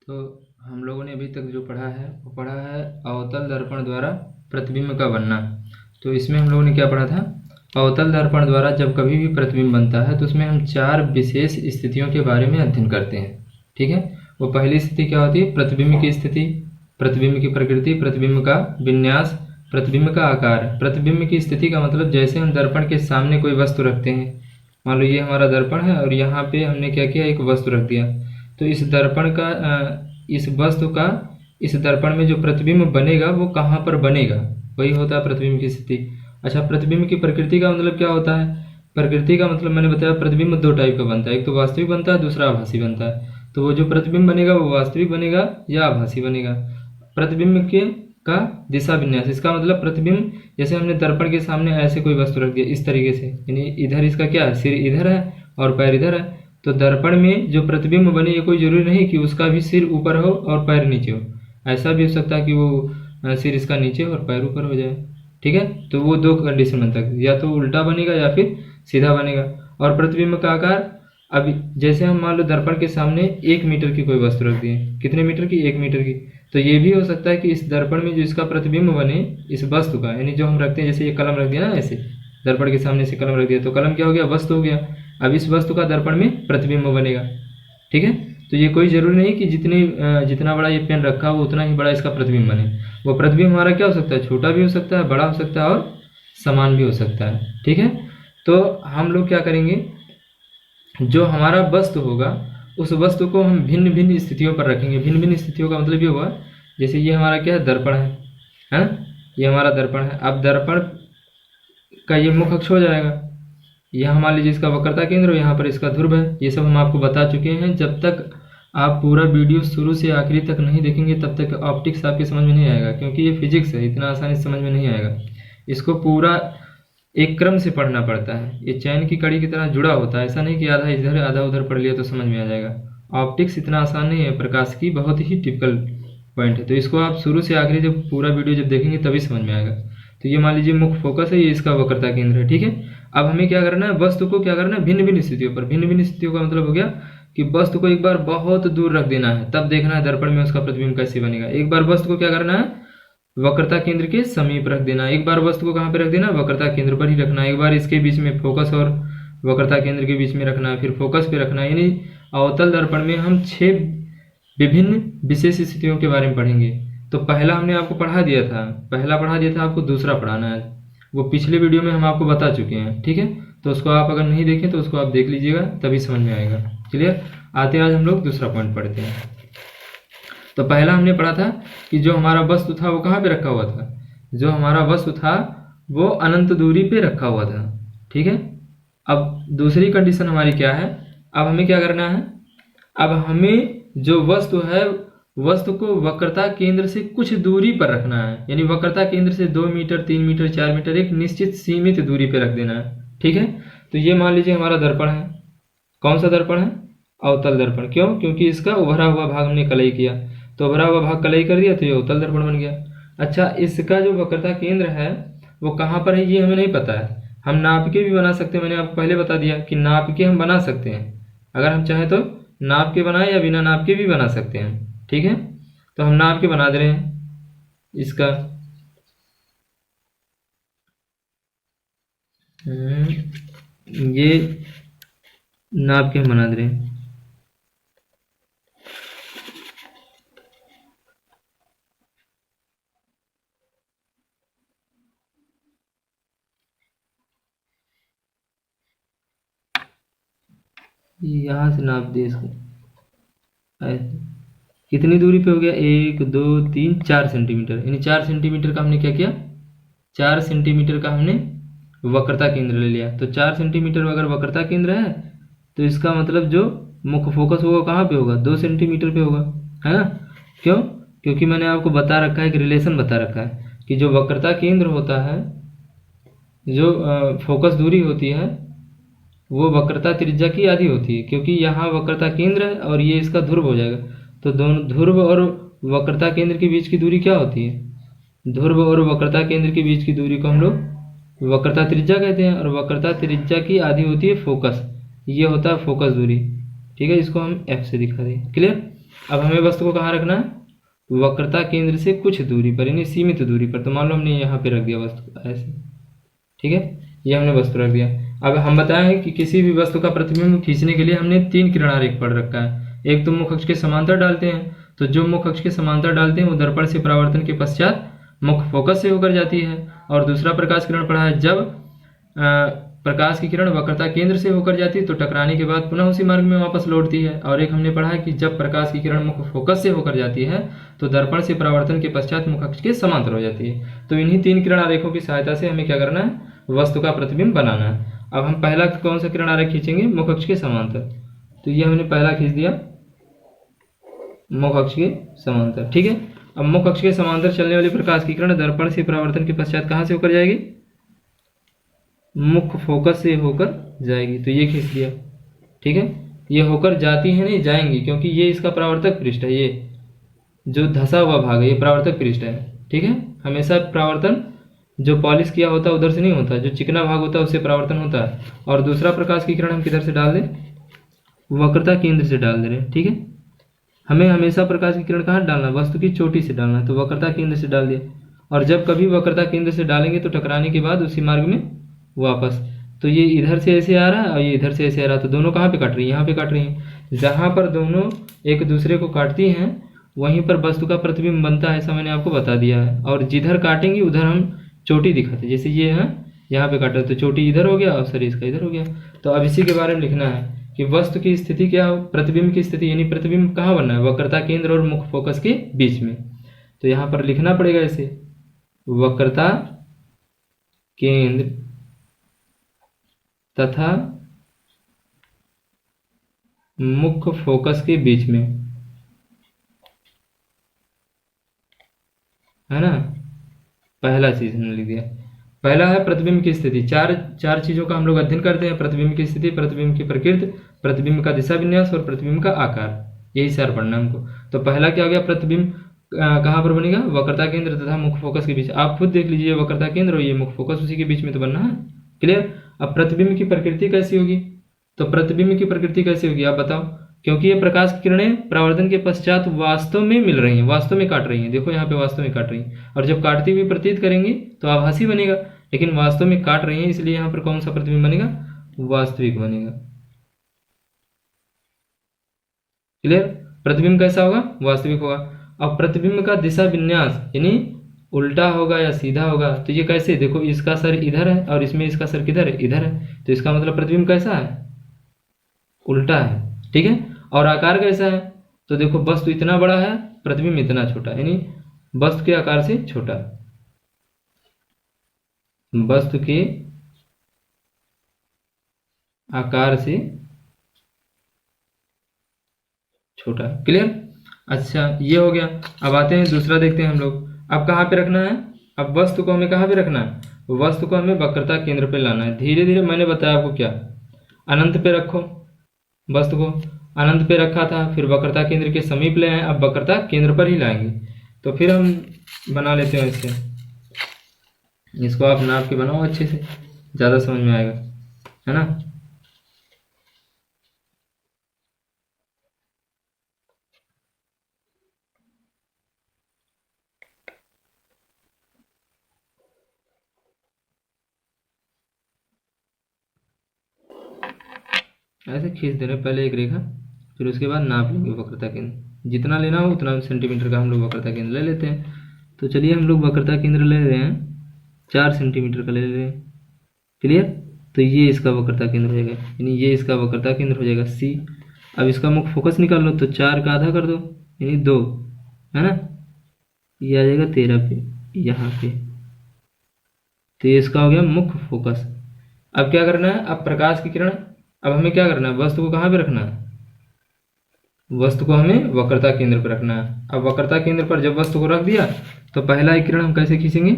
तो हम लोगों ने अभी तक जो पढ़ा है वो पढ़ा है अवतल दर्पण द्वारा प्रतिबिंब का बनना। तो इसमें हम लोगों ने क्या पढ़ा था, अवतल दर्पण द्वारा जब कभी भी प्रतिबिंब बनता है तो उसमें हम 4 विशेष स्थितियों के बारे में अध्ययन करते हैं। ठीक है, वो पहली स्थिति क्या होती है, प्रतिबिंब की स्थिति, प्रतिबिंब की प्रकृति, प्रतिबिंब का विन्यास, प्रतिबिंब का आकार। प्रतिबिंब की स्थिति का मतलब जैसे हम दर्पण के सामने कोई वस्तु रखते हैं, मान लो ये हमारा दर्पण है और यहाँ पे हमने क्या किया, एक वस्तु रख दिया, तो इस दर्पण का इस वस्तु का इस दर्पण में जो प्रतिबिंब बनेगा वो कहाँ पर बनेगा, वही होता है प्रतिबिंब की स्थिति। अच्छा, प्रतिबिंब की प्रकृति का मतलब क्या होता है, प्रकृति का मतलब मैंने बताया प्रतिबिंब 2 टाइप का बनता है, एक तो वास्तविक बनता है, दूसरा आभासी बनता है। तो वो जो प्रतिबिंब बनेगा वो वास्तविक बनेगा या आभासी बनेगा। प्रतिबिंब के का दिशा विन्यास, इसका मतलब प्रतिबिंब जैसे हमने दर्पण के सामने ऐसे कोई वस्तु रख दिया इस तरीके से, यानी इधर इसका क्या है, सिर इधर है और पैर इधर है, तो दर्पण में जो प्रतिबिंब बने ये कोई जरूरी नहीं कि उसका भी सिर ऊपर हो और पैर नीचे हो, ऐसा भी हो सकता है कि वो सिर इसका नीचे हो और पैर ऊपर हो जाए। ठीक है, तो वो 2 कंडीशन बनता है, या तो उल्टा बनेगा या फिर सीधा बनेगा। और प्रतिबिंब का आकार, अभी जैसे हम मान लो दर्पण के सामने 1 मीटर की कोई वस्तु रख दिए, कितने मीटर की, 1 मीटर की, तो ये भी हो सकता है कि इस दर्पण में जो इसका प्रतिबिंब बने इस वस्तु का, यानी जो हम रखते हैं, जैसे ये कलम रख दिया ना, ऐसे दर्पण के सामने से कलम रख दिया तो कलम क्या हो गया, वस्तु हो गया। अब इस वस्तु का दर्पण में प्रतिबिंब बनेगा। ठीक है, तो ये कोई जरूरी नहीं कि जितना बड़ा ये पेन रखा हो उतना ही बड़ा इसका प्रतिबिंब बने। वो प्रतिबिंब हमारा क्या हो सकता है, छोटा भी हो सकता है, बड़ा हो सकता है और समान भी हो सकता है। ठीक है, तो हम लोग क्या करेंगे, जो हमारा वस्तु होगा उस वस्तु को हम भिन्न भिन्न स्थितियों पर रखेंगे। भिन्न भिन्न स्थितियों का मतलब ये हुआ, जैसे ये हमारा क्या है, दर्पण है, ये हमारा दर्पण है। अब दर्पण का ये मुख अक्ष हो जाएगा, यहाँ मान लीजिए इसका वक्रता केंद्र और यहाँ पर इसका ध्रुव है। ये सब हम आपको बता चुके हैं। जब तक आप पूरा वीडियो शुरू से आखिरी तक नहीं देखेंगे तब तक ऑप्टिक्स आपके समझ में नहीं आएगा, क्योंकि ये फिजिक्स है, इतना आसानी से समझ में नहीं आएगा। इसको पूरा एक क्रम से पढ़ना पड़ता है, ये चैन की कड़ी की तरह जुड़ा होता है, ऐसा नहीं कि आधा इधर आधा उधर पढ़ लिया तो समझ में आ जाएगा। ऑप्टिक्स इतना आसान नहीं है, प्रकाश की बहुत ही टिपिकल पॉइंट है, तो इसको आप शुरू से आखिरी जब पूरा वीडियो जब देखेंगे तभी समझ में आएगा। तो ये मान लीजिए मुख्य फोकस है, ये इसका वक्रता केंद्र है। ठीक है, अब हमें क्या करना है, वस्तु को क्या करना है, भिन्न भिन्न स्थितियों पर। भिन्न भिन्न स्थितियों का मतलब हो गया कि वस्तु को एक बार बहुत दूर रख देना है, तब देखना है दर्पण में उसका प्रतिबिंब कैसे बनेगा। एक बार वस्तु को क्या करना है, वक्रता केंद्र के समीप रख देना। एक बार वस्तु को कहाँ पे रख देना, वक्रता केंद्र पर ही रखना। एक बार इसके बीच में फोकस और वक्रता केंद्र के बीच में रखना है, फिर फोकस पे रखना है। यानी अवतल दर्पण में हम 6 विभिन्न विशेष स्थितियों के बारे में पढ़ेंगे। तो पहला हमने आपको पढ़ा दिया था, आपको दूसरा पढ़ाना है, वो पिछले वीडियो में हम आपको बता चुके हैं। ठीक है, तो उसको आप अगर नहीं देखें तो उसको आप देख लीजिएगा, तभी समझ में आएगा। क्लियर, आते आज हम लोग दूसरा पॉइंट पढ़ते हैं। तो पहला हमने पढ़ा था कि जो हमारा वस्तु था वो कहाँ पे रखा हुआ था, जो हमारा वस्तु था वो अनंत दूरी पे रखा हुआ था। ठीक है, अब दूसरी कंडीशन हमारी क्या है, अब हमें क्या करना है, अब हमें जो वस्तु है वस्तु को वक्रता केंद्र से कुछ दूरी पर रखना है, यानी वक्रता केंद्र से 2 मीटर 3 मीटर 4 मीटर एक निश्चित सीमित दूरी पे रख देना है। ठीक है, तो ये मान लीजिए हमारा दर्पण है, कौन सा दर्पण है, अवतल दर्पण। क्यों, क्योंकि इसका उभरा हुआ भाग हमने कलई किया, तो उभरा हुआ भाग कलई कर दिया तो ये अवतल दर्पण बन गया। अच्छा, इसका जो वक्रता केंद्र है वो कहाँ पर है ये हमें नहीं पता है, हम नाप के भी बना सकते हैं। मैंने आपको पहले बता दिया कि नाप के हम बना सकते हैं, अगर हम चाहें तो नाप के बनाए या बिना नाप के भी बना सकते हैं। ठीक है, तो हम नाप के बना दे रहे हैं इसका, ये नाप के हम बना दे रहे हैं। यहाँ से नाप दे इसको, कितनी दूरी पे हो गया, 1 2 3 4 सेंटीमीटर, यानी 4 सेंटीमीटर का हमने क्या किया, 4 सेंटीमीटर का हमने वक्रता केंद्र ले लिया। तो 4 सेंटीमीटर अगर वक्रता केंद्र है तो इसका मतलब जो मुख्य फोकस होगा कहाँ पे होगा, 2 सेंटीमीटर पे होगा, है ना। क्यों, क्योंकि मैंने आपको बता रखा है, एक रिलेशन बता रखा है कि जो वक्रता केंद्र होता है, जो फोकस दूरी होती है वो वक्रता त्रिज्या की आधी होती है, क्योंकि यहाँ वक्रता केंद्र है और ये इसका ध्रुव हो जाएगा। तो दोनों ध्रुव और वक्रता केंद्र के बीच की दूरी क्या होती है, ध्रुव और वक्रता केंद्र के बीच की दूरी को हम लोग वक्रता त्रिज्या कहते हैं, और वक्रता त्रिज्या की आधी होती है फोकस, ये होता है फोकस दूरी। ठीक है, इसको हम F से दिखा दें। क्लियर, अब हमें वस्तु को कहाँ रखना है, वक्रता केंद्र से कुछ दूरी पर, यानी सीमित दूरी पर। तो मान लो हमने यहाँ पे रख दिया वस्तु को ऐसे, ठीक है, ये हमने वस्तु रख दिया। अब हम बताएं कि किसी भी वस्तु का प्रतिबिंब खींचने के लिए हमने 3 किरण आरेख पढ़ रखा है। एक तो मुख्य अक्ष के समांतर डालते हैं, तो जो मुख्य अक्ष के समांतर डालते हैं वो दर्पण से परावर्तन के पश्चात मुख्य फोकस से होकर जाती है। और दूसरा प्रकाश किरण पढ़ा है, जब प्रकाश की किरण वक्रता केंद्र से होकर जाती है तो टकराने के बाद पुनः उसी मार्ग में वापस लौटती है। और एक हमने पढ़ा है कि जब प्रकाश की किरण मुख्य फोकस से होकर जाती है तो दर्पण से परावर्तन के पश्चात मुख्य अक्ष के समांतर हो जाती है। तो इन्हीं 3 किरण आरेखों की सहायता से हमें क्या करना है, वस्तु का प्रतिबिंब बनाना है। अब हम पहला कौन सा किरण आरेख खींचेंगे, मुख्य अक्ष के समांतर। तो ये हमने पहला खींच दिया, मुख्य अक्ष के समांतर, ठीक है। अब मुख्य अक्ष के समांतर चलने वाली प्रकाश की किरण दर्पण से परावर्तन के पश्चात कहाँ से होकर जाएगी, मुख्य फोकस से होकर जाएगी। तो ये खींच दिया, ठीक है। ये होकर जाती है नहीं, जाएंगी, क्योंकि ये इसका परावर्तक पृष्ठ है, ये जो धसा हुआ भाग है ये परावर्तक पृष्ठ है, ठीक है। हमेशा परावर्तन जो पॉलिश किया होता है उधर से नहीं होता, जो चिकना भाग होता है उससे परावर्तन होता है। और दूसरा प्रकाश की किरण हम किधर से डाल दें, वक्रता केंद्र से डाल दे रहे हैं, ठीक है। हमें हमेशा प्रकाश की किरण कहाँ डालना है, वस्तु की चोटी से डालना है, तो वक्रता केंद्र से डाल दिया। और जब कभी वक्रता केंद्र से डालेंगे तो टकराने के बाद उसी मार्ग में वापस। तो ये इधर से ऐसे आ रहा है और ये इधर से ऐसे आ रहा है, तो दोनों कहाँ पे काट रही है, यहाँ पे काट रही है। जहाँ पर दोनों एक दूसरे को काटती हैं वहीं पर वस्तु का प्रतिबिंब बनता है, ऐसा मैंने आपको बता दिया है। और जिधर काटेंगी उधर हम चोटी दिखाते, जैसे ये है यहाँ पे काटा तो चोटी इधर हो गया और शरीर इसका इधर हो गया। तो अब इसी के बारे में लिखना है कि वस्तु की स्थिति क्या हो, प्रतिबिंब की स्थिति, यानी प्रतिबिंब कहाँ बनना है, वक्रता केंद्र और मुख्य फोकस के बीच में। तो यहाँ पर लिखना पड़ेगा इसे, वक्रता केंद्र तथा मुख्य फोकस के बीच में, है ना। पहला चीज हमने लिख दिया। पहला है प्रतिबिंब की स्थिति। चार चीजों का हम लोग अध्ययन करते हैं, प्रतिबिंब की स्थिति, प्रतिबिंब की प्रकृति, प्रतिबिंब का दिशा विन्यास और प्रतिबिंब का आकार। यही 4 पढ़ना हमको। तो पहला क्या हो गया, प्रतिबिंब कहाँ पर बनेगा, वक्रता केंद्र तथा मुख्य फोकस के बीच। आप खुद देख लीजिए, वक्रता केंद्र और ये मुख्य फोकस उसी के बीच में तो बनना है, क्लियर। अब प्रतिबिंब की प्रकृति कैसी होगी, तो प्रतिबिंब की प्रकृति कैसी होगी आप बताओ, क्योंकि ये प्रकाश की किरणें परावर्तन के पश्चात वास्तव में मिल रही हैं, वास्तव में काट रही हैं। देखो यहाँ पे वास्तव में काट रही हैं, और जब काटती हुई प्रतीत करेंगी तो आभासी बनेगा, लेकिन वास्तव में काट रही हैं, इसलिए यहाँ पर कौन सा प्रतिबिंब बनेगा, वास्तविक बनेगा, क्लियर। प्रतिबिंब कैसा होगा, वास्तविक होगा। अब प्रतिबिंब का दिशा विन्यास यानी उल्टा होगा या सीधा होगा, तो ये कैसे, देखो इसका सर इधर है और इसमें इसका सर किधर है, इधर है, तो इसका मतलब प्रतिबिंब कैसा है, उल्टा है, ठीक है। और आकार कैसा है, तो देखो वस्तु इतना बड़ा है, प्रतिबिंब इतना छोटा, यानी वस्तु के आकार से छोटा, वस्तु के आकार से छोटा, क्लियर। अच्छा ये हो गया। अब आते हैं दूसरा, देखते हैं हम लोग। अब कहाँ पे रखना है, अब वस्तु को हमें कहाँ पे रखना है, वस्तु को हमें वक्रता केंद्र पे लाना है। धीरे धीरे, मैंने बताया आपको क्या, अनंत पे रखो, वस्तु को अनंत पे रखा था, फिर वक्रता केंद्र के समीप ले आए, अब वक्रता केंद्र पर ही लाएंगे। तो फिर हम बना लेते हैं इससे, इसको आप नाप के बनाओ अच्छे से, ज़्यादा समझ में आएगा, है ना। ऐसे खींच दे रहे, पहले एक रेखा, फिर उसके बाद नाप लेंगे वक्रता केंद्र, जितना लेना हो उतना सेंटीमीटर का हम लोग वक्रता केंद्र ले लेते हैं। तो चलिए हम लोग वक्रता केंद्र ले रहे हैं, 4 सेंटीमीटर का ले रहे हैं, क्लियर। तो ये इसका वक्रता केंद्र हो जाएगा, यानी ये इसका वक्रता केंद्र हो जाएगा C। अब इसका मुख्य फोकस निकाल लो, तो 4 का आधा कर दो, यानी 2, है ना। ये आ जाएगा 13 पे, यहाँ पे, तो ये इसका हो गया मुख्य फोकस। अब क्या करना है, अब प्रकाश की किरण, अब हमें क्या करना है, वस्तु को कहाँ पे रखना है, वस्तु को हमें वक्रता केंद्र पर रखना है। अब वक्रता केंद्र पर जब वस्तु को रख दिया तो पहला एक किरण हम कैसे खींचेंगे,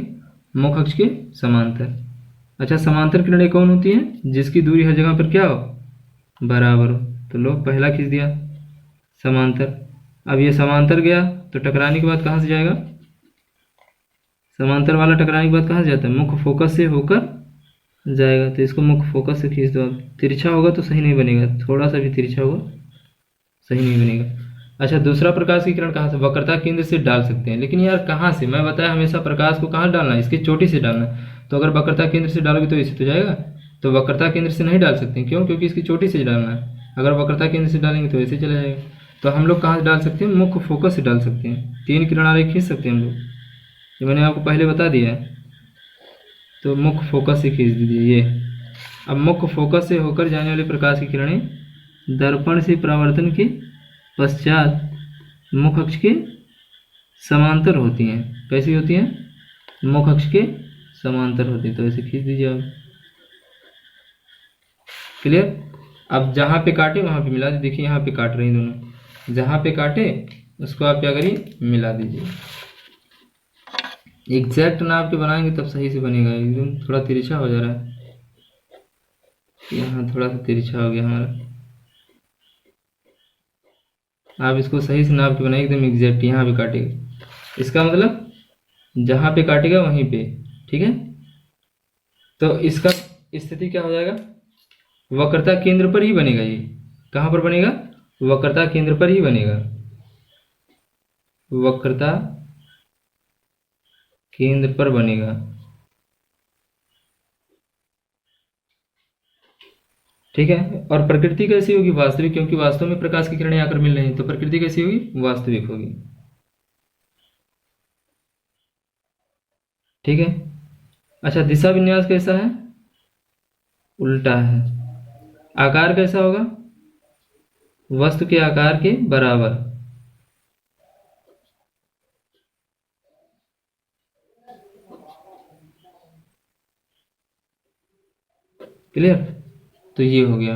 मुख्य अक्ष के समांतर। अच्छा, समांतर किरणें कौन होती हैं, जिसकी दूरी हर जगह पर क्या हो, बराबर हो। तो लो पहला खींच दिया समांतर। अब ये समांतर गया तो टकराने के बाद कहाँ से जाएगा, समांतर वाला टकराने के बाद कहाँ से जाता है, मुख्य फोकस से होकर जाएगा। तो इसको मुख्य फोकस से खींच दो। अब तिरछा होगा तो सही नहीं बनेगा, थोड़ा सा भी तिरछा होगा सही नहीं बनेगा। अच्छा, दूसरा प्रकाश की किरण कहाँ से? वक्रता केंद्र से डाल सकते हैं, लेकिन यार कहाँ से? मैं बताया हमेशा प्रकाश को कहाँ डालना है, इसकी चोटी से डालना है। तो अगर वक्रता केंद्र से डालोगे तो इसे तो जाएगा, तो वक्रता केंद्र से नहीं डाल सकते। क्यों? क्योंकि इसकी चोटी से डालना है। अगर वक्रता केंद्र से डालेंगे तो ऐसे चला जाएगा। तो हम लोग कहाँ से डाल सकते हैं? मुख्य फोकस से डाल सकते हैं। 3 किरण आरेख खींच सकते हैं हम लोग, ये मैंने आपको पहले बता दिया है। तो मुख्य फोकस से खींच दीजिए ये। अब मुख्य फोकस से होकर जाने वाले प्रकाश की किरणें दर्पण से परावर्तन के पश्चात मुख्य अक्ष के समांतर होती हैं। कैसी होती हैं? मुख्य अक्ष के समांतर होती है। तो ऐसे खींच दीजिए आप। क्लियर? अब जहाँ पे काटे वहाँ पे मिला दीजिए। देखिए यहाँ पे काट रही दोनों, जहाँ पे काटे उसको आप क्या करिए? मिला दीजिए। एग्जैक्ट नाप के बनाएंगे तब सही से बनेगा। एकदम थोड़ा तिरछा हो जा रहा है, यहाँ थोड़ा सा तिरछा हो गया हमारा। आप इसको सही से नाप के बनाइए, एकदम एग्जैक्ट। यहाँ पे काटेगा, इसका मतलब जहाँ पे काटेगा वहीं पे। ठीक है, तो इसका स्थिति क्या हो जाएगा? वक्रता केंद्र पर ही बनेगा। ये कहाँ पर बनेगा? वक्रता केंद्र पर ही बनेगा। वक्रता केंद्र पर बनेगा। ठीक है, और प्रकृति कैसी होगी? वास्तविक, क्योंकि वास्तव में प्रकाश की किरणें आकर मिल रही हैं, तो प्रकृति कैसी होगी? वास्तविक होगी। ठीक है। अच्छा, दिशा विन्यास कैसा है? उल्टा है। आकार कैसा होगा? वस्तु के आकार के बराबर। क्लियर? तो ये हो गया।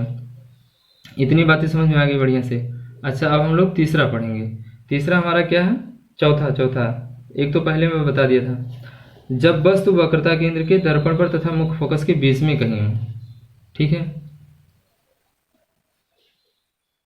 इतनी बातें समझ में आ गई बढ़िया से। अच्छा, अब हम लोग तीसरा पढ़ेंगे। तीसरा हमारा क्या है? चौथा। एक तो पहले मैं बता दिया था, जब वस्तु वक्रता केंद्र के दर्पण पर तथा मुख्य फोकस के बीच में कहीं हो। ठीक है,